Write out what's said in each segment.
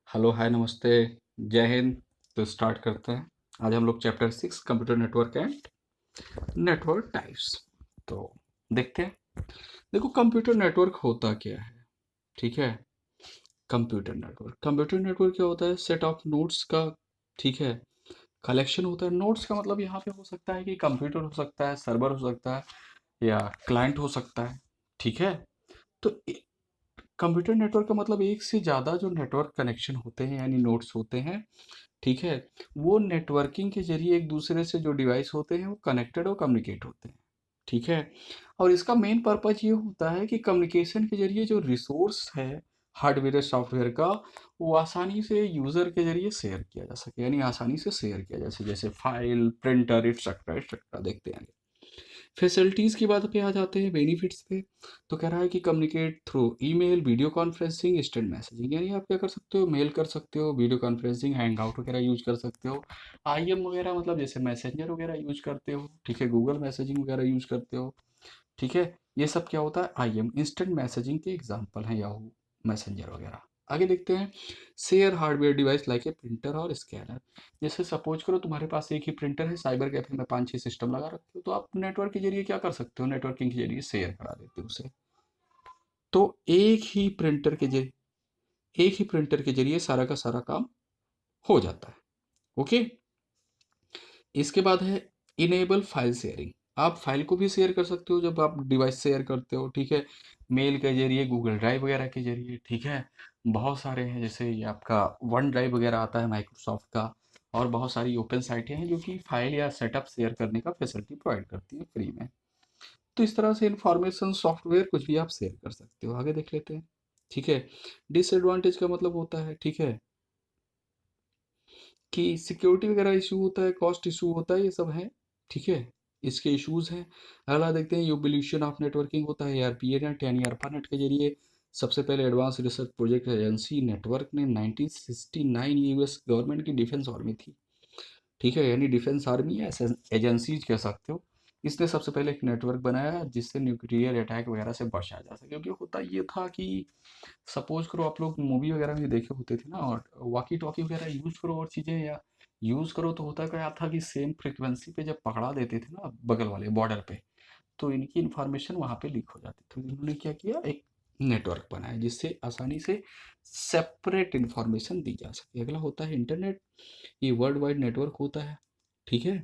Hello hi नमस्ते। जय हिंद। तो स्टार्ट करते हैं। आज हम लोग chapter 6 computer network and network types. तो देखते हैं। देखो कंप्यूटर नेटवर्क होता क्या है। ठीक है। कंप्यूटर नेटवर्क क्या होता है? सेट ऑफ नोड्स का, ठीक है, कलेक्शन होता है। नोड्स का मतलब यहाँ पे हो सकता है कि कंप्यूटर हो सकता है, सर्वर हो सकता है, या क्लाइंट हो सकता है। ठीक है। तो कंप्यूटर नेटवर्क का मतलब एक से ज़्यादा जो नेटवर्क कनेक्शन होते हैं यानी नोड्स होते हैं। ठीक है। वो नेटवर्किंग के जरिए एक दूसरे से जो डिवाइस होते हैं वो कनेक्टेड और कम्युनिकेट होते हैं। ठीक है। और इसका मेन पर्पज ये होता है कि कम्युनिकेशन के जरिए जो रिसोर्स है हार्डवेयर या सॉफ्टवेयर का, वो आसानी से यूज़र के जरिए शेयर किया जा सके, यानी आसानी से शेयर किया जा सके, जैसे फाइल, प्रिंटर, एक्सेट्रा एक्सेट्रा। देखते हैं। फैसिलिटीज़ की बात पे आ जाते हैं, बेनिफिट्स पे। तो कह रहा है कि communicate through email, video conferencing, instant messaging, यानी आप क्या कर सकते हो, मेल कर सकते हो, वीडियो कॉन्फ्रेंसिंग, हैंग आउट वगैरह यूज कर सकते हो, आईएम वगैरह मतलब जैसे मैसेंजर वगैरह यूज करते हो। ठीक है। गूगल मैसेजिंग वगैरह यूज करते हो। ठीक है। ये सब क्या होता है? आईएम, इंस्टेंट मैसेजिंग के एग्जांपल हैं याहू मैसेंजर वगैरह। आगे देखते हैं। Share hardware device like a printer और स्कैनर। जैसे सपोज करो तुम्हारे पास एक ही प्रिंटर है, साइबर कैफे में 5-6 सिस्टम लगा रखे हो, तो आप नेटवर्क के जरिए क्या कर सकते हो, नेटवर्किंग के जरिए शेयर करा देते हो उसे। तो एक ही प्रिंटर के जरिए सारा का सारा काम हो जाता है। ओके। इसके बाद है इनेबल फाइल शेयरिंग। आप फाइल को भी शेयर कर सकते हो जब आप डिवाइस शेयर करते हो। ठीक है। मेल के जरिए, गूगल ड्राइव वगैरह के जरिए। ठीक है। बहुत सारे हैं, जैसे ये आपका वन ड्राइव वगैरह आता है माइक्रोसॉफ्ट का, और बहुत सारी ओपन साइटें हैं जो कि फाइल या सेटअप शेयर करने का फैसिलिटी प्रोवाइड करती हैं फ्री में। तो इस तरह से इंफॉर्मेशन सॉफ्टवेयर कुछ भी आप शेयर कर सकते हो। आगे देख लेते हैं। ठीक है। डिसएडवांटेज का मतलब होता है, ठीक है, कि सिक्योरिटी वगैरह इशू होता है, कॉस्ट इशू होता है, ये सब है। ठीक है। इसके इश्यूज हैं। अगला देखते हैं, यूबिल्यूशन ऑफ नेटवर्किंग होता है ARPA नेट यानी ARPANET के जरिए। सबसे पहले advance research project agency network ने 1969 यूएस गवर्नमेंट की डिफेंस आर्मी थी। ठीक है, यानी डिफेंस आर्मी या एजेंसीज कह सकते हो। इसने सबसे पहले एक नेटवर्क बनाया जिससे न्यूक्लियर अटैक वगैरह से बचा जा सके। क्योंकि होता ये था कि सपोज करो आप लोग मूवी वगैरह में देखे होते थे ना, और वॉकी टॉकी वगैरह यूज करो और चीज़ें या यूज करो, तो होता क्या था कि सेम फ्रिक्वेंसी पे जब पकड़ा देते थे ना बगल वाले बॉर्डर पे, तो इनकी इंफॉर्मेशन वहाँ पे लीक हो जाती। तो इन्होंने क्या किया, एक नेटवर्क बनाया जिससे आसानी से सेपरेट इंफॉर्मेशन दी जा सके। अगला होता है इंटरनेट। ये वर्ल्ड वाइड नेटवर्क होता है। ठीक है।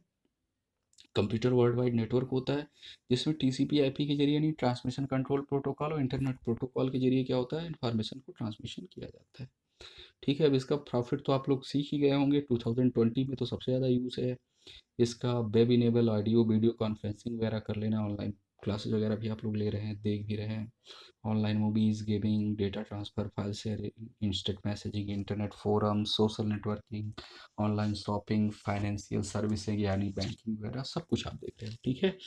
कंप्यूटर वर्ल्ड वाइड नेटवर्क होता है जिसमें TCP/IP के जरिए यानी ट्रांसमिशन कंट्रोल प्रोटोकॉल और इंटरनेट प्रोटोकॉल के जरिए क्या होता है, इन्फॉर्मेशन को ट्रांसमिशन किया जाता है। ठीक है। अब इसका प्रॉफिट तो आप लोग सीख ही गए होंगे। 2020 में तो सबसे ज़्यादा यूज़ है इसका। Web enable audio video conferencing वगैरह कर लेना, ऑनलाइन क्लासेस वगैरह भी आप लोग ले रहे हैं, देख भी रहे हैं। Online movies, gaming, data transfer, file sharing, instant messaging, internet forum, social networking, online shopping, financial services यानी बैंकिंग वगैरह सब कुछ आप देख रहे हो। ठीक है।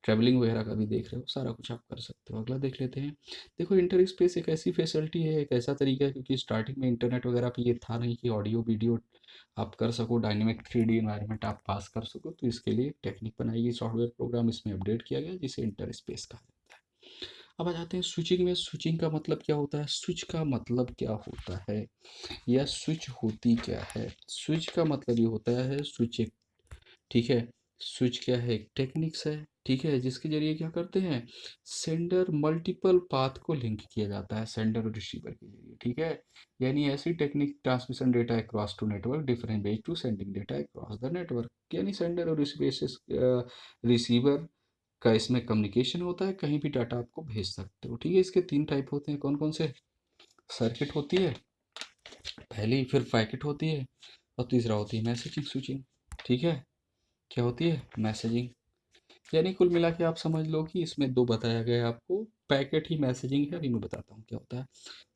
ट्रैवलिंग वगैरह का भी देख रहे हो, सारा कुछ आप कर सकते हो। अगला देख लेते हैं। देखो इंटर स्पेस एक ऐसी फैसिलिटी है, एक ऐसा तरीका है, क्योंकि स्टार्टिंग में इंटरनेट वगैरह पे ये था नहीं कि ऑडियो वीडियो आप कर सको, डायनेमिक 3D इन्वायरमेंट आप पास कर सको। तो इसके लिए टेक्निक बनाई गई, सॉफ्टवेयर प्रोग्राम इसमें अपडेट किया गया जिसे इंटर स्पेस कहा जाता है। अब आ जाते हैं स्विचिंग में। स्विचिंग का मतलब क्या होता है, स्विच का मतलब क्या होता है, या स्विच होती क्या है। स्विच का मतलब ये होता है स्विच एक, ठीक है, स्विच क्या है, एक टेक्निक्स है। ठीक है। जिसके जरिए क्या करते हैं, सेंडर मल्टीपल पाथ को लिंक किया जाता है सेंडर और रिसीवर के जरिए। ठीक है। यानी ऐसी technique transmission data across to network, different ways to sending data across the network. यानी सेंडर और रिसीवर का इसमें कम्युनिकेशन होता है, कहीं भी डाटा आपको भेज सकते हो। ठीक है। इसके 3 टाइप होते हैं, कौन कौन से? सर्किट होती है पहली, फिर पैकेट होती है, और तीसरा होती है मैसेजिंग स्विचिंग। ठीक है। क्या होती है? मैसेजिंग। यानी कुल मिला के आप समझ लो कि इसमें 2 बताया गया है आपको। पैकेट ही मैसेजिंग है। अभी मैं बताता हूँ क्या होता है।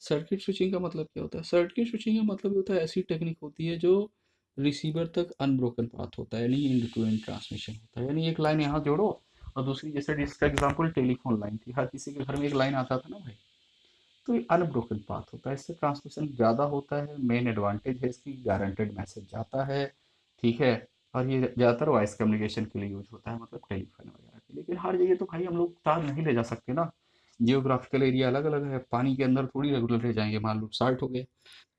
सर्किट स्विचिंग का मतलब क्या होता है? सर्किट स्विचिंग का मतलब होता है ऐसी टेक्निक होती है जो रिसीवर तक अनब्रोकन पाथ होता है, यानी एंड टू एंड ट्रांसमिशन होता है। यानी एक लाइन यहाँ जोड़ो और दूसरी, जैसे इसका एग्जाम्पल टेलीफोन लाइन थी, हर किसी के घर में एक लाइन आता था ना भाई। तो ये अनब्रोकन पाथ होता है, इससे ट्रांसमिशन ज़्यादा होता है। मेन एडवांटेज है इसकी, गारंटेड मैसेज जाता है। ठीक है। और ये ज़्यादातर वॉइस कम्युनिकेशन के लिए यूज होता है, मतलब टेलीफोन वगैरह के लिए। लेकिन हर जगह तो भाई हम लोग तार नहीं ले जा सकते ना। जियोग्राफिकल एरिया अलग अलग है, पानी के अंदर थोड़ी रेगुलर रह जाएंगे, मान लो साल्ट हो गए।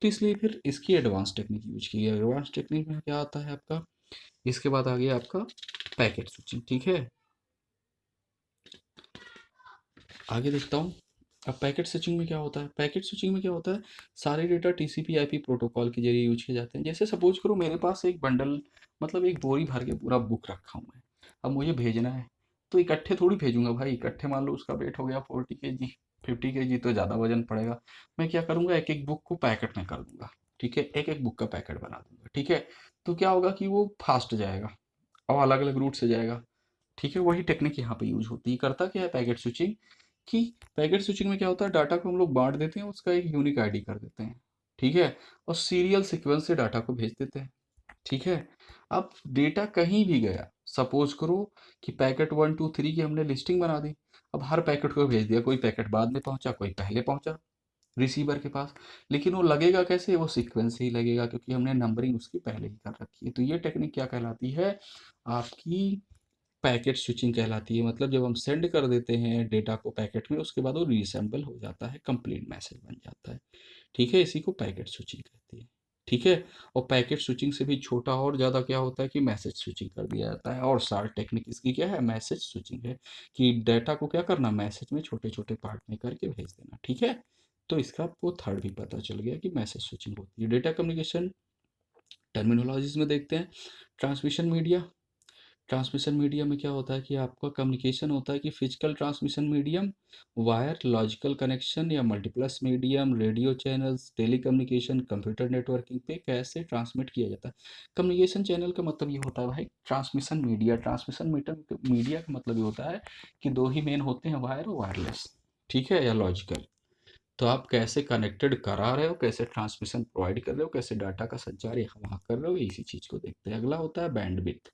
तो इसलिए फिर इसकी एडवांस टेक्निक यूज की है। एडवांस टेक्निक में क्या आता है आपका, इसके बाद आ गया आपका पैकेट स्विचिंग। ठीक है, आगे देखता हूँ। अब पैकेट स्विचिंग में क्या होता है, पैकेट स्विचिंग में क्या होता है, सारे डेटा टीसीपी आईपी प्रोटोकॉल के जरिए यूज किए जाते हैं। जैसे सपोज करो मेरे पास एक बंडल, मतलब एक बोरी भर के पूरा बुक रखा हुआ है, अब मुझे भेजना है, तो इकट्ठे थोड़ी भेजूंगा भाई, इकट्ठे मान लो उसका वेट हो गया 40 kg, 50 kg, तो ज़्यादा वजन पड़ेगा। मैं क्या करूँगा, एक एक बुक को पैकेट में कर दूंगा। ठीक है, एक एक बुक का पैकेट बना दूंगा। ठीक है, तो क्या होगा कि वो फास्ट जाएगा और अलग अलग रूट से जाएगा। ठीक है, वही टेक्निक यहाँ पे यूज होती है। करता क्या है पैकेट स्विचिंग, कि पैकेट स्विचिंग में क्या होता है, डाटा को हम लोग बांट देते हैं, उसका एक यूनिक आईडी कर देते हैं। ठीक है, और सीरियल सीक्वेंस से डाटा को भेज देते हैं। ठीक है, अब डेटा कहीं भी गया, सपोज करो कि पैकेट 1 2 3 की हमने लिस्टिंग बना दी, अब हर पैकेट को भेज दिया, कोई पैकेट बाद में पहुंचा, कोई पहले पहुंचा रिसीवर के पास, लेकिन वो लगेगा कैसे, वो सीक्वेंस से ही लगेगा, क्योंकि हमने नंबरिंग उसकी पहले ही कर रखी है। तो ये टेक्निक क्या कहलाती है आपकी, पैकेट स्विचिंग कहलाती है। मतलब जब हम सेंड कर देते हैं डेटा को पैकेट में, उसके बाद वो रीअसेंबल हो जाता है, कंप्लीट मैसेज बन जाता है। ठीक है, इसी को पैकेट स्विचिंग कहती है। ठीक है, और पैकेट स्विचिंग से भी छोटा और ज़्यादा क्या होता है कि मैसेज स्विचिंग कर दिया जाता है। और सार टेक्निक इसकी क्या है, मैसेज स्विचिंग है, कि डेटा को क्या करना, मैसेज में छोटे छोटे पार्ट में करके भेज देना। ठीक है, तो इसका आपको थर्ड भी पता चल गया कि मैसेज स्विचिंग होती है। डेटा कम्युनिकेशन टर्मिनोलॉजीज में देखते हैं। ट्रांसमिशन मीडिया, ट्रांसमिशन मीडियम में क्या होता है कि आपका कम्युनिकेशन होता है कि physical transmission medium, wire, logical connection या multiplex medium, radio channels, telecommunication, computer networking पे कैसे ट्रांसमिट किया जाता है। कम्युनिकेशन चैनल का मतलब ये होता है भाई ट्रांसमिशन मीडिया, ट्रांसमिशन मीडिया का मतलब ये होता है कि दो ही मेन होते हैं, वायर और वायरलेस। ठीक है, या लॉजिकल। तो आप कैसे कनेक्टेड करा रहे हो, कैसे ट्रांसमिशन प्रोवाइड कर रहे हो, कैसे डाटा का संचार यहाँ वहाँ कर रहे हो, इसी चीज़ को देखते हैं। अगला होता है बैंडविड्थ।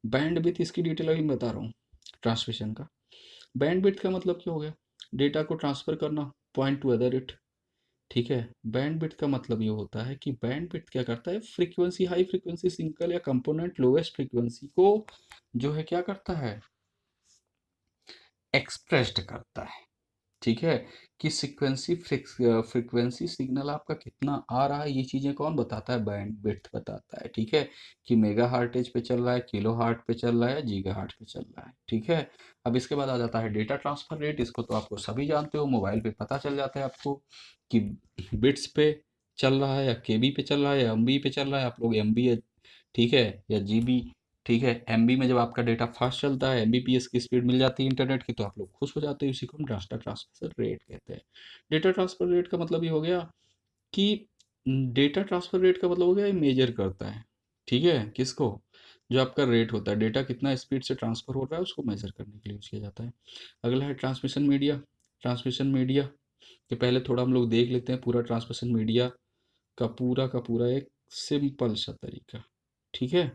बैंडविड्थ इसकी डिटेल अभी मैं बता रहा हूँ ट्रांसमिशन का। बैंडविड्थ का मतलब क्या हो गया, डेटा को ट्रांसफर करना पॉइंट टू अदर इट। ठीक है, बैंडविड्थ का मतलब ये होता है कि बैंडविड्थ क्या करता है, फ्रीक्वेंसी, हाई फ्रीक्वेंसी सिंगल या कंपोनेंट लोएस्ट फ्रीक्वेंसी को जो है क्या करता है, एक्सप्रेस्ड करता है। ठीक है, कि फ्रीक्वेंसी सिग्नल आपका कितना आ रहा है, ये चीज़ें कौन बताता है, बैंडविड्थ बताता है। ठीक है, कि मेगा हार्टेज पे चल रहा है, किलो हार्ट पे चल रहा है, गीगा हार्ट पे चल रहा है। ठीक है, अब इसके बाद आ जाता है डेटा ट्रांसफर रेट। इसको तो आपको सभी जानते हो, मोबाइल पे पता चल जाता है आपको कि बिट्स पे चल रहा है या केबी पे चल रहा है या एमबी पे चल रहा है। आप लोग एमबी, ठीक है, या जीबी। ठीक है, एमबी में जब आपका डेटा फास्ट चलता है, एमबीपीएस की स्पीड मिल जाती है इंटरनेट की, तो आप लोग खुश हो जाते हैं। उसी को हम डाटा ट्रांसफर रेट कहते हैं। डेटा ट्रांसफर रेट का मतलब ये हो गया कि डेटा ट्रांसफर रेट का मतलब हो गया ये मेजर करता है। ठीक है, किसको, जो आपका रेट होता है, डेटा कितना स्पीड से ट्रांसफर हो रहा है उसको मेजर करने के लिए यूज किया जाता है। अगला है ट्रांसमिशन मीडिया। ट्रांसमिशन मीडिया के पहले थोड़ा हम लोग देख लेते हैं पूरा ट्रांसमिशन मीडिया का पूरा एक सिंपल सा तरीका। ठीक है,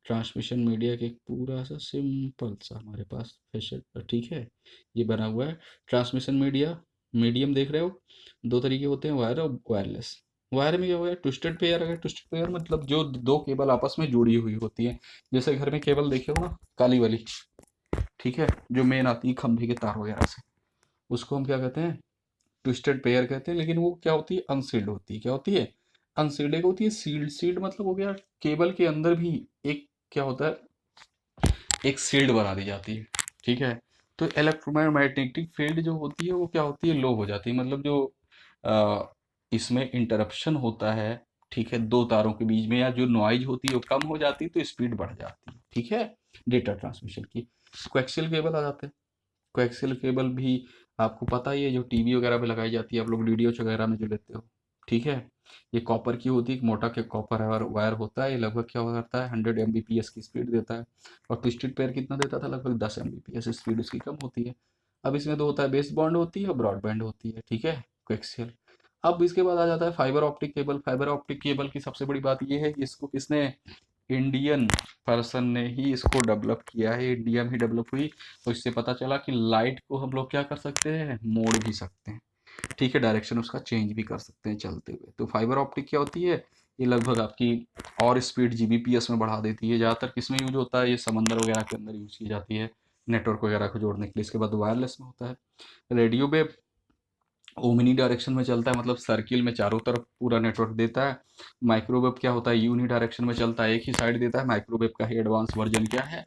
ट्रांसमिशन मीडिया के एक पूरा सा सिंपल सा हमारे पास फैशन, ठीक है, ये बना हुआ है। ट्रांसमिशन मीडिया, मीडियम देख रहे हो, दो तरीके होते हैं, वायर और वायरलेस। वायर में क्या हुआ है, ट्विस्टेड पेयर। अगर ट्विस्टेड पेयर मतलब जो दो केबल आपस में जुड़ी हुई होती है, जैसे घर में केबल देखे हो ना, काली वाली, ठीक है, जो मेन आती है खंभे के तार वगैरह से, उसको हम क्या कहते हैं, ट्विस्टेड पेयर कहते हैं। लेकिन वो क्या होती है, अनसील्ड होती है। क्या होती है, अनसील्ड। एक होती है सील्ड। सील्ड मतलब हो गया केबल के अंदर भी एक क्या होता है, एक शील्ड बना दी जाती है। ठीक है, तो इलेक्ट्रोमैग्नेटिक फील्ड जो होती है वो क्या होती है, लो हो जाती है। मतलब जो इसमें इंटरप्शन होता है, ठीक है, दो तारों के बीच में, या जो नॉइज होती है वो कम हो जाती है, तो स्पीड बढ़ जाती है। ठीक है, डेटा ट्रांसमिशन की। कोएक्सियल केबल आ जाते हैं। कोएक्सियल केबल भी आपको पता ही है, जो टीवी वगैरह पे लगाई जाती है, आप लोग डीडीओ वगैरह में जो लेते हो। ठीक है, ये कॉपर की होती है, एक मोटा के कॉपर वायर होता है। ये लगभग क्या करता है, 100 Mbps की स्पीड देता है। और ट्विस्टेड पेयर कितना देता था, लगभग 10 Mbps, स्पीड उसकी कम होती है। अब इसमें दो होता है, बेस बॉन्ड होती है और ब्रॉडबैंड होती है। ठीक है, कोएक्सियल। अब इसके बाद आ जाता है fibre optic cable. Fibre optic cable की सबसे बड़ी बात यह है कि इसको किसने, इंडियन पर्सन ने ही इसको डेवलप किया है, इंडिया में ही डेवलप हुई। तो इससे पता चला कि लाइट को हम लोग क्या कर सकते हैं, मोड़ भी सकते हैं। ठीक है, डायरेक्शन उसका चेंज भी कर सकते हैं चलते हुए। तो फाइबर ऑप्टिक क्या होती है, ये लगभग आपकी और स्पीड जीबीपीएस में बढ़ा देती है। ज़्यादातर किस में यूज होता है, ये समंदर वगैरह के अंदर यूज की जाती है। नेटवर्क वगैरह को जोड़ने के लिए। इसके बाद वायरलेस में होता है। रेडियो वेव ओमनी डायरेक्शन में चलता है, मतलब सर्किल में चारों तरफ पूरा नेटवर्क देता है। माइक्रोवेव क्या होता है, यूनी डायरेक्शन में चलता है, एक ही साइड देता है। माइक्रोवेव का ही एडवांस वर्जन क्या है,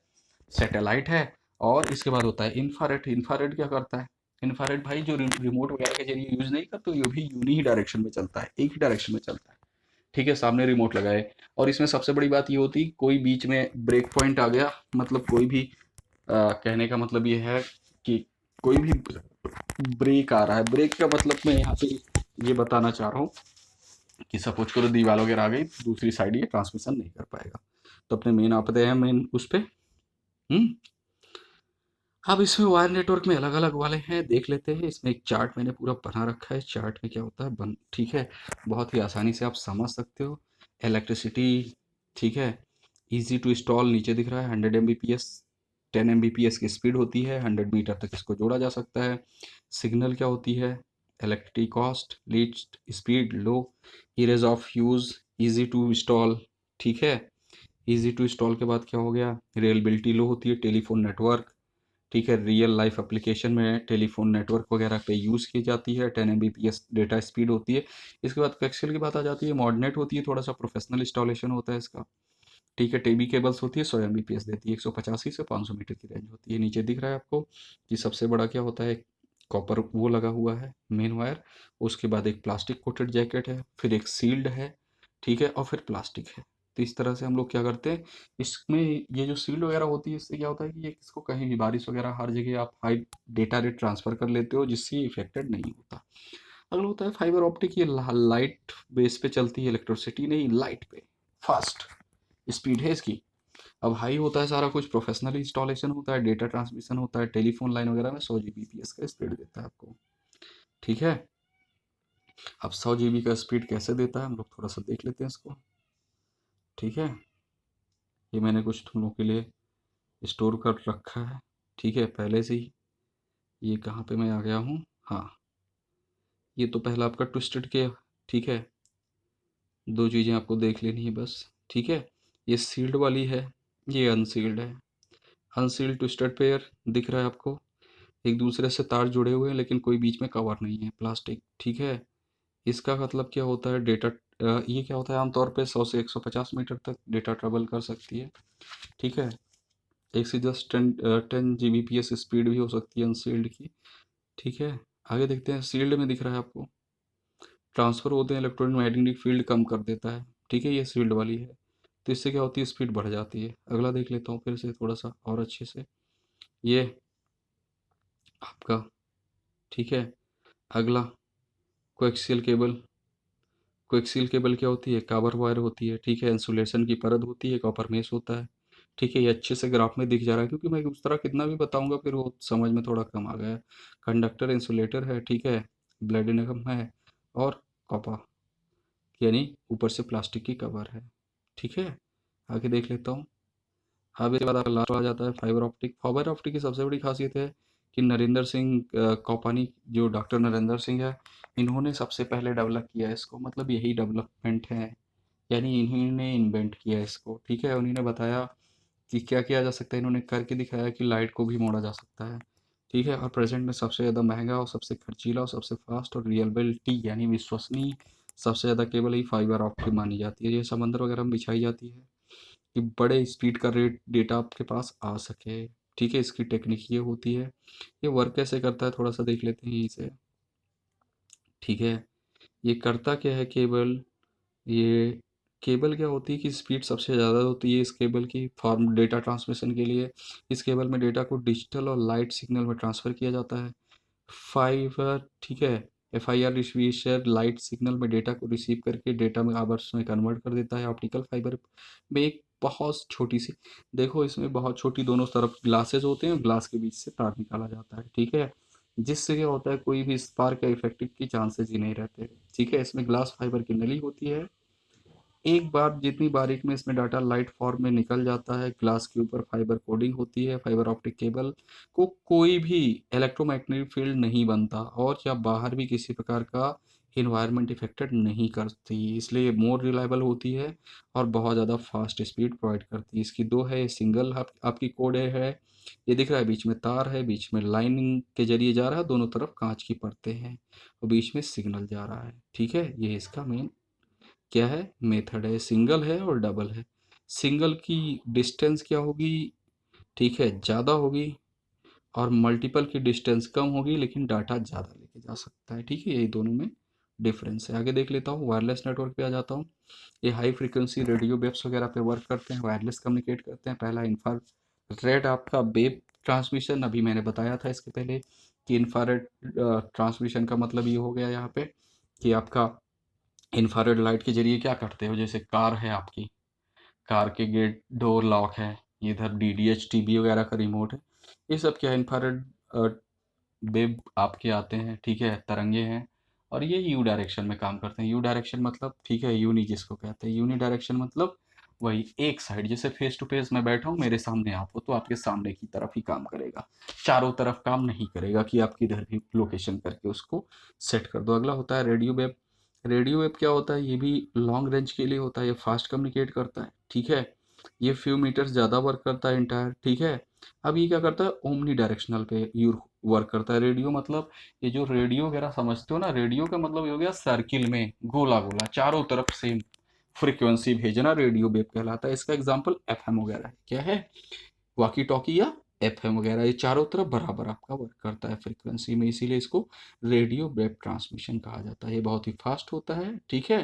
सैटेलाइट है। और इसके बाद होता है इंफ्रारेड। इंफ्रारेड क्या करता है, इंफ्रारेड भाई जो रिमोट वगैरह के जरिए यूज नहीं करते, ये भी यूनी ही डायरेक्शन में चलता है, एक ही डायरेक्शन में चलता है। ठीक है, सामने रिमोट लगाए। और इसमें सबसे बड़ी बात ये होती, कोई बीच में ब्रेक पॉइंट आ गया, मतलब कोई भी कहने का मतलब ये है कि कोई भी ब्रेक आ रहा है, ब्रेक का मतलब मैं यहाँ पे ये बताना चाह रहा हूँ कि सपोज करो दीवार वगैरह आ गई, दूसरी साइड ये ट्रांसमिशन नहीं कर पाएगा। तो अपने मेन आपते हैं, मेन उस पे। हम्म अब इसमें वायर नेटवर्क में अलग अलग वाले हैं, देख लेते हैं। इसमें एक चार्ट मैंने पूरा बना रखा है। चार्ट में क्या होता है बन, ठीक है, बहुत ही आसानी से आप समझ सकते हो। इलेक्ट्रिसिटी, ठीक है, इजी टू इंस्टॉल, नीचे दिख रहा है 100 Mbps, 10 Mbps की स्पीड होती है, 100 मीटर तक इसको जोड़ा जा सकता है। सिग्नल क्या होती है, electricity cost, least speed low, ease of use, easy to install, ठीक है। इजी टू इंस्टॉल के बाद क्या हो गया, रिलायबिलिटी लो होती है, टेलीफोन नेटवर्क, ठीक है, रियल लाइफ एप्लीकेशन में टेलीफोन नेटवर्क वगैरह पे यूज़ की जाती है। 10 Mbps डेटा स्पीड होती है। इसके बाद कोएक्सियल की बात आ जाती है, मॉडनेट होती है, थोड़ा सा प्रोफेशनल इंस्टॉलेशन होता है इसका। ठीक है, टीबी केबल्स होती है, 100 Mbps देती है, 185 से 500 मीटर की रेंज होती है। नीचे दिख रहा है आपको कि सबसे बड़ा क्या होता है, कॉपर वो लगा हुआ है मेन वायर। उसके बाद एक प्लास्टिक कोटेड जैकेट है, फिर एक सील्ड है, ठीक है, और फिर प्लास्टिक है। तो इस तरह से हम लोग क्या करते हैं, इसमें ये जो सील्ड वगैरह होती है, इससे क्या होता है कि ये इसको कहीं भी बारिश वगैरह हर जगह आप हाई डेटा रेट ट्रांसफर कर लेते हो, जिससे ये इफेक्टेड नहीं होता। अगला होता है फाइबर ऑप्टिक, ये लाइट बेस पे चलती है, इलेक्ट्रिसिटी नहीं, लाइट पे, फास्ट स्पीड है इसकी। अब हाई होता है सारा कुछ, प्रोफेशनल इंस्टॉलेशन होता है, डेटा ट्रांसमिशन होता है, टेलीफोन लाइन वगैरह में 100 Gbps का स्पीड देता है आपको। ठीक है, अब 100 GB का स्पीड कैसे देता है हम लोग थोड़ा सा देख लेते हैं इसको। ठीक है, ये मैंने कुछ तुम लोग के लिए स्टोर कर रखा है, ठीक है, पहले से ही। ये कहाँ पे मैं आ गया हूँ, हाँ, ये तो पहला आपका ट्विस्टेड के, ठीक है, दो चीज़ें आपको देख लेनी है बस। ठीक है, ये सील्ड वाली है, ये अनसील्ड है। अनसील्ड ट्विस्टेड पेयर दिख रहा है आपको, एक दूसरे से तार जुड़े हुए हैं लेकिन कोई बीच में कवर नहीं है, प्लास्टिक। ठीक है, इसका मतलब क्या होता है, डेटा ये क्या होता है, आमतौर पे 100 से 150 मीटर तक डेटा ट्रेवल कर सकती है। ठीक है, एक से जस्ट 10 Gbps स्पीड भी हो सकती है अनसील्ड की। ठीक है, आगे देखते हैं, सील्ड में दिख रहा है आपको ट्रांसफर होते हैं, इलेक्ट्रॉनिक मैग्नेटिक फील्ड कम कर देता है। ठीक है, ये सील्ड वाली है, तो इससे क्या होती है, स्पीड बढ़ जाती है। अगला देख लेता हूँ फिर से थोड़ा सा और अच्छे से, ये आपका, ठीक है, अगला कोएक्सियल केबल। कोएक्सियल केबल क्या होती है, कॉपर वायर होती है, ठीक है, इंसुलेशन की परत होती है, कॉपर मेश होता है। ठीक है, ये अच्छे से ग्राफ में दिख जा रहा है, क्योंकि मैं उस तरह कितना भी बताऊंगा फिर वो समझ में थोड़ा कम आ गया है। कंडक्टर इंसुलेटर है, ठीक है, ब्लेडिनम है, और कॉपर, यानी ऊपर से प्लास्टिक की कवर है। ठीक है, आगे देख लेता हूँ। अब इसके बाद आपका लास्ट आ जाता है फाइबर ऑप्टिक। फाइबर ऑप्टिक की सबसे बड़ी खासियत है कि नरेंद्र सिंह कौपानी, जो डॉक्टर नरेंद्र सिंह है, इन्होंने सबसे पहले डेवलप किया है इसको, मतलब यही डेवलपमेंट है, यानी इन्होंने इन्वेंट किया है इसको। ठीक है, उन्होंने बताया कि क्या किया जा सकता है, इन्होंने करके दिखाया कि लाइट को भी मोड़ा जा सकता है। ठीक है, और प्रेजेंट में सबसे ज़्यादा महंगा और सबसे खर्चीला और सबसे फास्ट और रिलायबिलिटी यानी विश्वसनीय सबसे ज़्यादा केबल ही फाइबर ऑप्टिक मानी जाती है। ये समंदर वगैरह में बिछाई जाती है कि बड़े स्पीड का रेट डेटा आपके पास आ सके। ठीक है, इसकी टेक्निक ये होती है। ये वर्क कैसे करता है थोड़ा सा देख लेते हैं इसे। ठीक है, ये करता क्या है केबल, ये केबल क्या होती है कि स्पीड सबसे ज़्यादा होती है इस केबल की फॉर्म डेटा ट्रांसमिशन के लिए। इस केबल में डेटा को डिजिटल और लाइट सिग्नल में ट्रांसफ़र किया जाता है। फाइबर, ठीक है, FIR रिसीवर लाइट सिग्नल में डेटा को रिसीव करके डेटा में आवर्स में कन्वर्ट कर देता है। ऑप्टिकल फाइबर में एक बहुत छोटी सी, देखो इसमें बहुत छोटी दोनों तरफ ग्लासेस होते हैं, ग्लास के बीच से तार निकाला जाता है। ठीक है, जिससे क्या होता है, कोई भी स्पार्क या इफेक्टिव की चांसेस ही नहीं रहते। ठीक है, इसमें ग्लास फाइबर की नली होती है। एक बार जितनी बारीक में इसमें डाटा लाइट फॉर्म में निकल जाता है, ग्लास के ऊपर फाइबर कोडिंग होती है। फाइबर ऑप्टिक केबल को कोई भी इलेक्ट्रोमैग्नेटिक फील्ड नहीं बनता, और या बाहर भी किसी प्रकार का इन्वायरमेंट इफेक्टेड नहीं करती, इसलिए मोर रिलायबल होती है और बहुत ज़्यादा फास्ट स्पीड प्रोवाइड करती है। इसकी दो है, सिंगल आपकी कोड है, ये दिख रहा है, बीच में तार है, बीच में लाइनिंग के जरिए जा रहा है, दोनों तरफ कांच की परतें हैं और बीच में सिग्नल जा रहा है। ठीक है, ये इसका मेन क्या है, मेथड है। सिंगल है और डबल है। सिंगल की डिस्टेंस क्या होगी, ठीक है, ज़्यादा होगी, और मल्टीपल की डिस्टेंस कम होगी लेकिन डाटा ज़्यादा लेके जा सकता है। ठीक है, यही दोनों में डिफरेंस है। आगे देख लेता हूँ, वायरलेस नेटवर्क पे आ जाता हूँ। ये हाई फ्रीक्वेंसी रेडियो वेव्स वगैरह पे वर्क करते हैं, वायरलेस कम्युनिकेट करते हैं। पहला इंफ्रारेड आपका वेव ट्रांसमिशन, अभी मैंने बताया था इसके पहले कि इंफ्रारेड ट्रांसमिशन का मतलब ये हो गया यहाँ पे कि आपका इंफ्रारेड लाइट के जरिए क्या करते हो, जैसे कार है आपकी, कार के गेट डोर लॉक है, इधर डीडीएच टीवी वगैरह का रिमोट है, ये सब क्या है, इंफ्रारेड वेव आपके आते हैं। ठीक है, तरंगे हैं और ये यू डायरेक्शन में काम करते हैं। यू डायरेक्शन मतलब, ठीक है, यूनी जिसको कहते हैं, यूनी डायरेक्शन मतलब वही एक साइड, जैसे फेस टू फेस मैं बैठा हूँ, मेरे सामने आप हो तो आपके सामने की तरफ ही काम करेगा, चारों तरफ काम नहीं करेगा कि आप किधर भी लोकेशन करके उसको सेट कर दो। अगला होता है रेडियो वेव। रेडियो वेव क्या होता है, ये भी लॉन्ग रेंज के लिए होता है, ये फास्ट कम्युनिकेट करता है। ठीक है, ये फ्यू मीटर्स ज़्यादा वर्क करता है इंटायर। ठीक है, अब ये क्या करता है, ओमनी डायरेक्शनल पे यू वर्क करता है। रेडियो मतलब, ये जो रेडियो वगैरह समझते हो ना, रेडियो का मतलब ये हो गया सर्किल में गोला गोला चारों तरफ सेम फ्रीक्वेंसी भेजना, रेडियो वेव कहलाता है। इसका एग्जांपल एफएम वगैरह है, क्या है, वॉकी टॉकी या एफएम वगैरह, ये चारों तरफ बराबर आपका वर्क करता है फ्रीक्वेंसी में, इसीलिए इसको रेडियो वेव ट्रांसमिशन कहा जाता है। ये बहुत ही फास्ट होता है। ठीक है,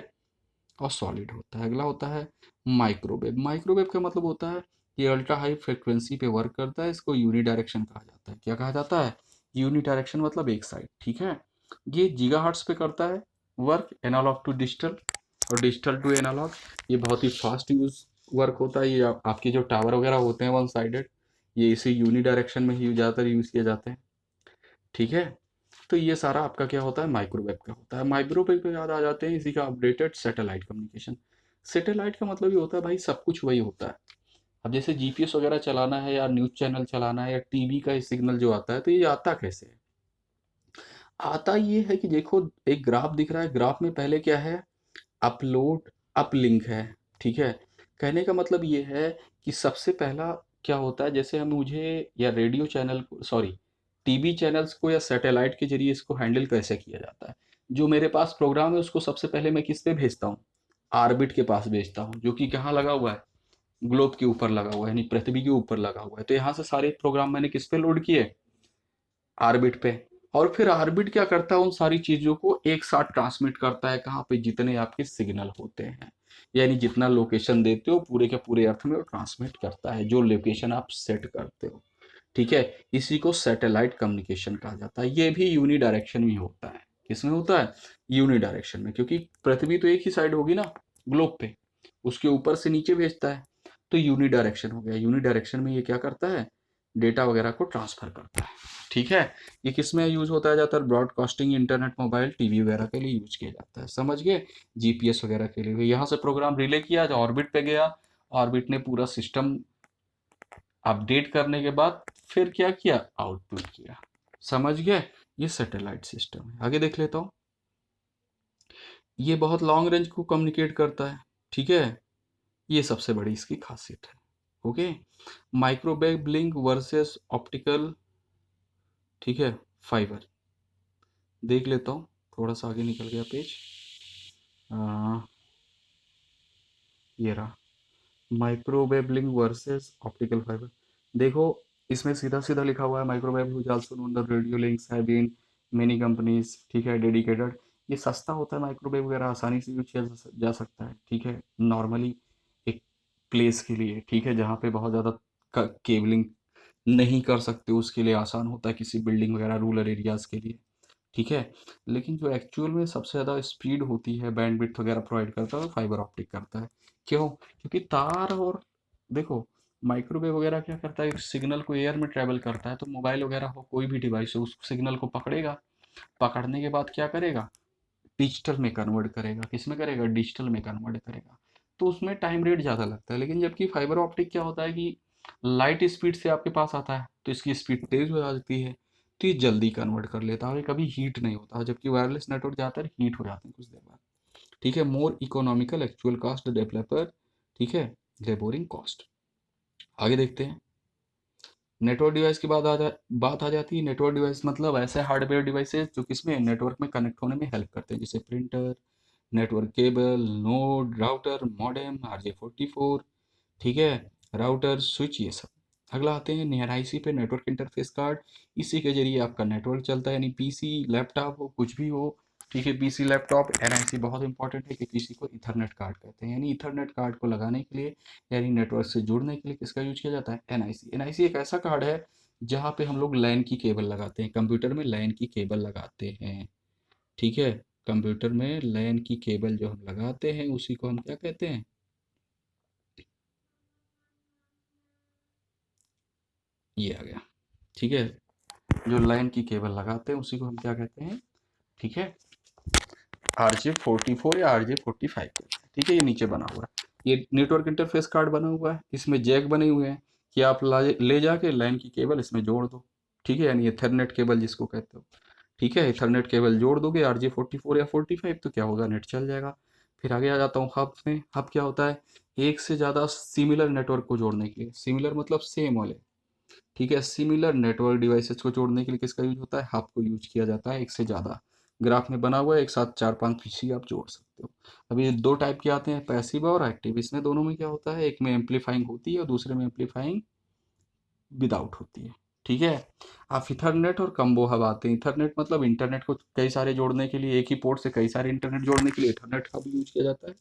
और सॉलिड होता है। अगला होता है माइक्रोवेव। माइक्रोवेव का मतलब होता है ये अल्ट्रा हाई फ्रिक्वेंसी पे वर्क करता है, इसको यूनी डायरेक्शन कहा जाता है। क्या कहा जाता है, यूनी डायरेक्शन मतलब एक साइड। ठीक है, ये गीगाहर्ट्ज पे करता है वर्क, एनालॉग टू डिजिटल और डिजिटल टू एनालॉग। ये बहुत ही फास्ट यूज वर्क होता है। ये आपके जो टावर वगैरह होते हैं वन साइडेड, ये इसी यूनी डायरेक्शन में ही ज़्यादातर यूज किए जाते हैं। ठीक है, तो ये सारा आपका क्या होता है, माइक्रोवेव का होता है। माइक्रोवेव पे याद आ जाते हैं इसी का अपडेटेड सैटेलाइट कम्युनिकेशन। सैटेलाइट का मतलब ये होता है भाई, सब कुछ वही होता है। अब जैसे जीपीएस वगैरह चलाना है या न्यूज चैनल चलाना है या टीवी का सिग्नल जो आता है, तो ये आता कैसे है, आता ये है कि देखो, एक ग्राफ दिख रहा है, ग्राफ में पहले क्या है, अपलोड अपलिंक है। ठीक है, कहने का मतलब ये है कि सबसे पहला क्या होता है, जैसे हम मुझे या रेडियो चैनल को, सॉरी, टीवी चैनल्स को या सैटेलाइट के जरिए इसको हैंडल कैसे किया जाता है, जो मेरे पास प्रोग्राम है उसको सबसे पहले मैं किस पे भेजता हूँ, आर्बिट के पास भेजता हूँ, जो कि कहाँ लगा हुआ है, ग्लोब के ऊपर लगा हुआ है, यानी पृथ्वी के ऊपर लगा हुआ है। तो यहाँ से सारे प्रोग्राम मैंने किस पे लोड किए, ऑर्बिट पे। और फिर ऑर्बिट क्या करता है, उन सारी चीजों को एक साथ ट्रांसमिट करता है, कहाँ पे, जितने आपके सिग्नल होते हैं, यानी जितना लोकेशन देते हो पूरे के पूरे अर्थ में वो ट्रांसमिट करता है, जो लोकेशन आप सेट करते हो। ठीक है, इसी को सैटेलाइट कम्युनिकेशन कहा जाता है। ये भी यूनी डायरेक्शन में होता है। किसमें होता है, यूनी डायरेक्शन में, क्योंकि पृथ्वी तो एक ही साइड होगी ना ग्लोब पे, उसके ऊपर से नीचे भेजता है, तो यूनी डायरेक्शन हो गया। यूनी डायरेक्शन में ये क्या करता है, डेटा वगैरह को ट्रांसफर करता है। ठीक है, ये किस में यूज होता है, ज़्यादातर ब्रॉडकास्टिंग, इंटरनेट, मोबाइल, टीवी वगैरह के लिए यूज किया जाता है। समझ गए, जीपीएस वगैरह के लिए। यहाँ से प्रोग्राम रिले किया, जो ऑर्बिट पे गया, ऑर्बिट ने पूरा सिस्टम अपडेट करने के बाद फिर क्या किया, आउटपुट किया। समझ गए, ये सैटेलाइट सिस्टम है। आगे देख लेता हूँ, ये बहुत लॉन्ग रेंज को कम्युनिकेट करता है। ठीक है, ये सबसे बड़ी इसकी खासियत है। Okay, microwave link versus optical, ठीक है, फाइबर। देख लेता हूँ, थोड़ा सा आगे निकल गया पेज, ये रहा, microwave link versus optical fibre. देखो, इसमें सीधा सीधा लिखा हुआ है, microwave is also known the radio links have been many companies, ठीक है, डेडिकेटेड। ये सस्ता होता है माइक्रोवेव वगैरह, आसानी से यूज किया जा सकता है। ठीक है, नॉर्मली एक प्लेस के लिए, ठीक है, जहाँ पे बहुत ज़्यादा केबलिंग नहीं कर सकते, उसके लिए आसान होता है, किसी बिल्डिंग वगैरह, रूरल एरियाज़ के लिए। ठीक है, लेकिन जो एक्चुअल में सबसे ज़्यादा स्पीड होती है, बैंडविड्थ वगैरह प्रोवाइड करता है, वो फाइबर ऑप्टिक करता है। क्यों, क्योंकि तार, और देखो, माइक्रोवेव वगैरह क्या करता है, सिग्नल को एयर में ट्रैवल करता है, तो मोबाइल वगैरह हो, कोई भी डिवाइस हो, उस सिग्नल को पकड़ेगा, पकड़ने के बाद क्या करेगा, डिजिटल में कन्वर्ट करेगा। किस में करेगा, डिजिटल में कन्वर्ट करेगा। तो उसमें टाइम रेट ज़्यादा लगता है। लेकिन जबकि फाइबर ऑप्टिक क्या होता है कि लाइट स्पीड से आपके पास आता है, तो इसकी स्पीड तेज हो जाती है, जल्दी कन्वर्ट कर लेता है, कभी हीट नहीं होता, जबकि वायरलेस नेटवर्क ज़्यादातर हीट हो जाते हैं कुछ देर बाद। ठीक है, मोर इकोनॉमिकल एक्चुअल कॉस्ट डेवलपर, ठीक है, लेबोरिंग कॉस्ट। आगे देखते हैं। नेटवर्क डिवाइस की बात आ जाती है। नेटवर्क डिवाइस मतलब ऐसे हार्डवेयर डिवाइसेस जो किसमें नेटवर्क में कनेक्ट होने में हेल्प करते हैं, जैसे printer, network cable, node, router, modem, RJ44, ठीक है, राउटर, स्विच, ये सब। अगला आते हैं नियर आईसी पे, नेटवर्क इंटरफेस कार्ड। इसी के जरिए आपका नेटवर्क चलता है, यानी पीसी लैपटॉप हो कुछ भी हो, ठीक है, पीसी लैपटॉप। एनआईसी बहुत इंपॉर्टेंट है कि किसी को इथरनेट कार्ड कहते हैं, यानी इथरनेट कार्ड को लगाने के लिए, यानी नेटवर्क से जुड़ने के लिए किसका यूज किया जाता है, एनआईसी। एनआईसी एक ऐसा कार्ड है जहाँ पे हम लोग लैन की केबल लगाते हैं, कंप्यूटर में लैन की केबल लगाते हैं, ठीक है, कंप्यूटर में लैन की केबल जो हम लगाते हैं उसी को हम क्या कहते हैं, ये आ गया, ठीक है, जो लाइन की केबल लगाते हैं उसी को हम क्या कहते हैं, ठीक है, RJ44 या RJ45, ठीक है। ये नीचे बना हुआ है, ये नेटवर्क इंटरफेस कार्ड बना हुआ है, इसमें जैक बने हुए हैं कि आप ले जाके लाइन की केबल इसमें जोड़ दो, ठीक है, यानी इथरनेट केबल जिसको कहते हो, ठीक है, इथरनेट केबल जोड़ दोगे RJ44 या 45 तो क्या होगा, नेट चल जाएगा। फिर आगे आ जाता हूँ हब में। हब क्या होता है, एक से ज़्यादा सिमिलर नेटवर्क को जोड़ने के लिए, सिमिलर मतलब सेम वाले, ठीक है, सिमिलर नेटवर्क डिवाइसेस को जोड़ने के लिए किसका यूज होता है, हब को यूज किया जाता है। एक से ज़्यादा ग्राफ में बना हुआ है, एक साथ 4-5 पीसी आप जोड़ सकते हो। अब ये दो टाइप के आते हैं, पैसिव और एक्टिव। इसमें दोनों में क्या होता है, एक में एम्पलीफाइंग होती है और दूसरे में एम्पलीफाइंग विदाउट होती है, ठीक है। आप इथरनेट और कम्बो हब आते हैं। इथरनेट मतलब इंटरनेट को कई सारे जोड़ने के लिए, एक ही पोर्ट से कई सारे इंटरनेट जोड़ने के लिए इथरनेट हब यूज किया जाता है,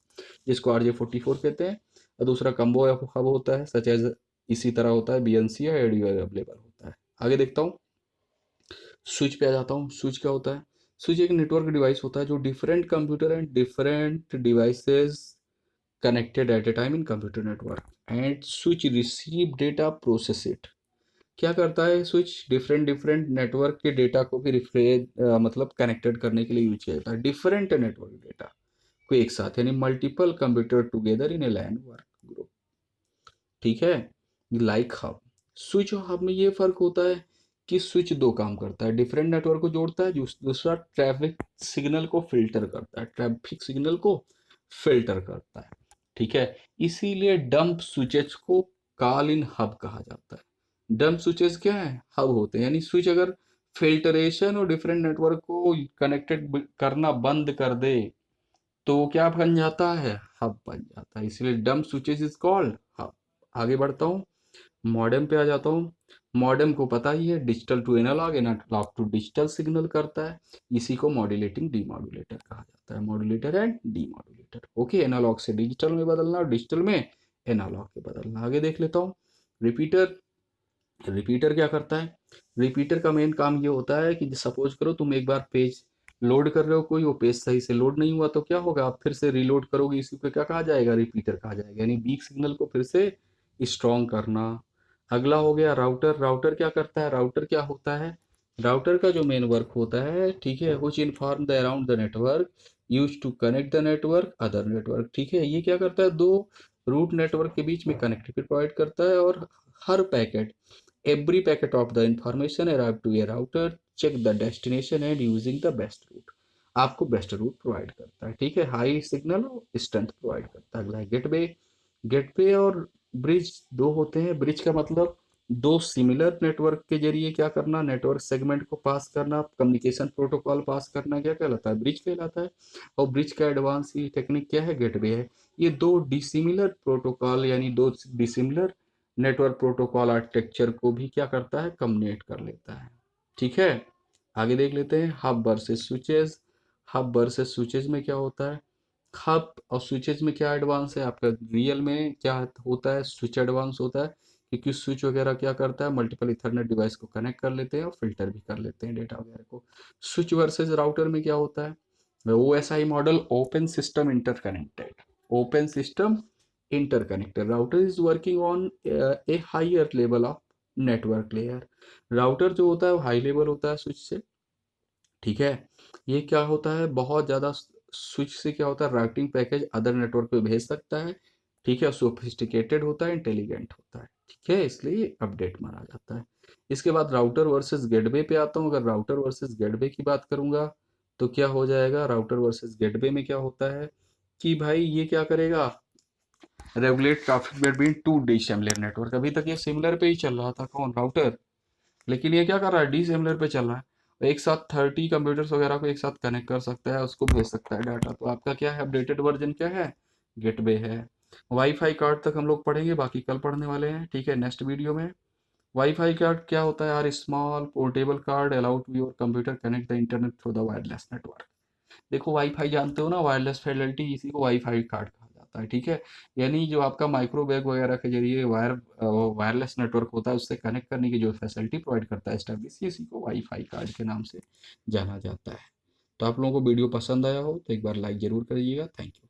जिसको RJ44 कहते हैं। और दूसरा कम्बो हब होता है, सच एज इसी तरह होता है, BNC या एडीओ अवेलेबल होता है। आगे देखता हूँ, स्विच पे आ जाता हूँ। स्विच क्या होता है, स्विच एक नेटवर्क डिवाइस होता है जो different computer and different devices connected eight A time in computer network, and switch receive data process it. क्या करता है स्विच, डिफरेंट डिफरेंट नेटवर्क के डेटा को भी मतलब कनेक्टेड करने के लिए यूज किया जाता है, डिफरेंट नेटवर्क डेटा को एक साथ, यानी multiple computer together in a LAN work group, ठीक है, लाइक हब। स्विच और हब में ये फर्क होता है कि स्विच दो काम करता है, डिफरेंट नेटवर्क को जोड़ता है, दूसरा ट्रैफिक सिग्नल को फिल्टर करता है, ट्रैफिक सिग्नल को फिल्टर करता है, ठीक है। इसीलिए डंप स्विचेस को कॉल इन हब कहा जाता है। डंप स्विचेस क्या है, हब होते हैं, यानी स्विच अगर फिल्टरेशन और डिफरेंट नेटवर्क को कनेक्टेड करना बंद कर दे तो वो क्या बन जाता है, हब बन जाता है, इसलिए dump switches is called hub. आगे बढ़ता हूँ, मॉडेम पे आ जाता हूँ। मॉडेम को पता ही है, digital to analogue, analogue to digital signal करता है, इसी को मॉड्यूलेटिंग डीमॉड्यूलेटर कहा जाता है, modulator and demodulator, okay. Analogue से डिजिटल में बदलना और डिजिटल में एनालॉग के बदलना। आगे देख लेता हूँ, रिपीटर। रिपीटर क्या करता है, रिपीटर का मेन काम ये होता है कि सपोज करो तुम एक बार पेज लोड कर रहे हो, कोई वो पेज सही से लोड नहीं हुआ तो क्या होगा, आप फिर से रीलोड करोगे, इसी को क्या कहा जाएगा, रिपीटर कहा जाएगा, यानी वीक सिग्नल को फिर से स्ट्रॉन्ग करना। अगला हो गया राउटर। राउटर क्या करता है, राउटर क्या होता है, राउटर का जो मेन वर्क होता है, ठीक है, which inform the around the network use to connect the network other network, ठीक है। ये क्या करता है, दो रूट नेटवर्क के बीच में कनेक्टिविटी प्रोवाइड करता है, और हर packet, every packet of the information arrived to a router check the destination and using the best route, आपको बेस्ट रूट प्रोवाइड करता है, ठीक है, हाई सिग्नल और स्ट्रेंथ प्रोवाइड करता है। अगला है गेटवे। गेटवे और ब्रिज दो होते हैं। ब्रिज का मतलब दो सिमिलर नेटवर्क के जरिए क्या करना, नेटवर्क सेगमेंट को पास करना, कम्युनिकेशन प्रोटोकॉल पास करना, क्या कहलाता है, ब्रिज कहलाता है। और ब्रिज का एडवांस टेक्निक क्या है, गेटवे है। ये दो डिसिमिलर प्रोटोकॉल यानी दो डिसिमिलर नेटवर्क प्रोटोकॉल आर्किटेक्चर को भी क्या करता है, कम्युनिकेट कर लेता है, ठीक है। आगे देख लेते हैं hub versus switches. Hub versus switches में क्या होता है, हब और स्विचेस में क्या एडवांस है आपका, रियल में क्या होता है, स्विच एडवांस होता है, क्योंकि स्विच वगैरह क्या करता है, मल्टीपल इथरनेट डिवाइस को कनेक्ट कर लेते हैं और फिल्टर भी कर लेते हैं डेटा वगैरह को। स्विच वर्सेस राउटर में क्या होता है, OSI model, open system interconnected, open system interconnected, router is working on a higher level of network layer। Router जो होता है वो हाई लेवल होता है स्विच से, ठीक है। ये क्या होता है, बहुत ज़्यादा स्विच से क्या होता है, राउटिंग पैकेज अदर नेटवर्क पे भेज सकता है, ठीक है, सोफिस्टिकेटेड होता है, इंटेलिजेंट होता है, ठीक है, इसलिए अपडेट माना जाता है। इसके बाद राउटर वर्सेस गेटवे पे आता हूँ। अगर राउटर वर्सेस गेटवे की बात करूंगा तो क्या हो जाएगा, राउटर वर्सेस गेटवे में क्या होता है कि भाई ये क्या करेगा, regulate traffic between two dissimilar network. अभी तक ये सिमिलर पे ही चल रहा था, कौन, राउटर, लेकिन ये क्या कर रहा है, डिसिमिलर पे चल रहा है। एक साथ 30 कंप्यूटर्स वगैरह को एक साथ कनेक्ट कर सकता है, उसको भेज सकता है डाटा। तो आपका क्या है, अपडेटेड वर्जन क्या है, गेटवे है। वाईफाई कार्ड तक हम लोग पढ़ेंगे, बाकी कल पढ़ने वाले हैं, ठीक है, नेक्स्ट वीडियो में। वाईफाई कार्ड क्या होता है यार, small portable card allowed your computer connect the internet through the wireless network. देखो वाईफाई जानते हो ना, वायरलेस फिडेलिटी, इसी को वाईफाई कार्ड कहा जाता है, ठीक है। यानी जो आपका माइक्रोवेव वगैरह के जरिए वायरलेस नेटवर्क होता है, उससे कनेक्ट करने की जो फैसिलिटी प्रोवाइड करता है एस्टेब्लिश, इसी को वाईफाई कार्ड के नाम से जाना जाता है। तो आप लोगों को वीडियो पसंद आया हो तो एक बार लाइक जरूर करिएगा। Thank you.